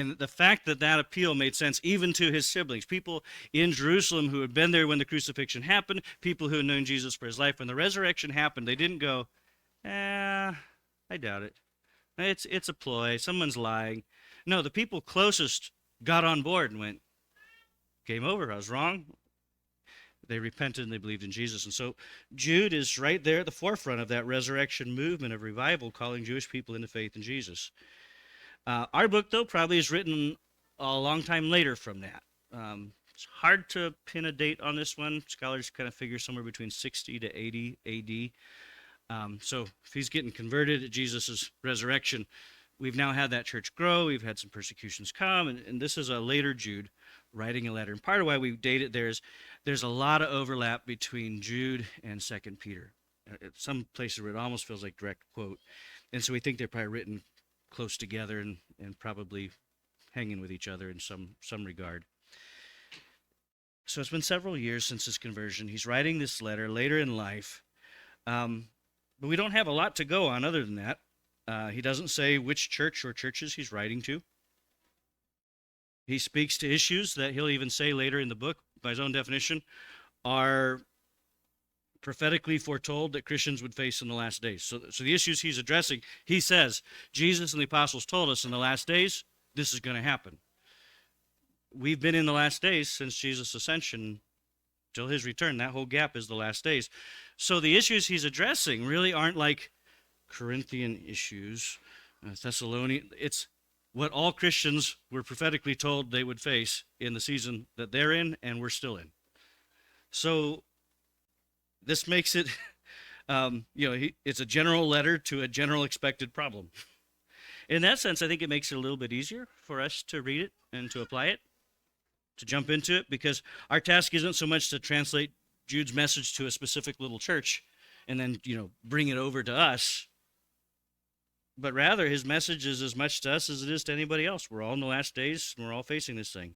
And the fact that that appeal made sense even to his siblings, people in Jerusalem who had been there when the crucifixion happened, people who had known Jesus for his life, when the resurrection happened, they didn't go, I doubt it. It's a ploy. Someone's lying. No, the people closest got on board and went, game over. I was wrong. They repented and they believed in Jesus. And so Jude is right there at the forefront of that resurrection movement of revival, calling Jewish people into faith in Jesus. Our book, though, probably is written a long time later from that. It's hard to pin a date on this one. Scholars kind of figure somewhere between 60 to 80 AD. So if he's getting converted at Jesus' resurrection, we've now had that church grow. We've had some persecutions come, and this is a later Jude writing a letter. And part of why we date it there's a lot of overlap between Jude and Second Peter. At some places where it almost feels like direct quote. And so we think they're probably written close together and probably hanging with each other in some regard. So it's been several years since his conversion. He's writing this letter later in life. But we don't have a lot to go on other than that. He doesn't say which church or churches he's writing to. He speaks to issues that he'll even say later in the book, by his own definition, are prophetically foretold that Christians would face in the last days. So the issues he's addressing, he says, Jesus and the apostles told us in the last days, this is going to happen. We've been in the last days since Jesus' ascension till his return. That whole gap is the last days. So the issues he's addressing really aren't like Corinthian issues, Thessalonian. It's what all Christians were prophetically told they would face in the season that they're in and we're still in. So this makes it, it's a general letter to a general expected problem. In that sense, I think it makes it a little bit easier for us to read it and to apply it, to jump into it, because our task isn't so much to translate Jude's message to a specific little church and then, bring it over to us, but rather his message is as much to us as it is to anybody else. We're all in the last days and we're all facing this thing.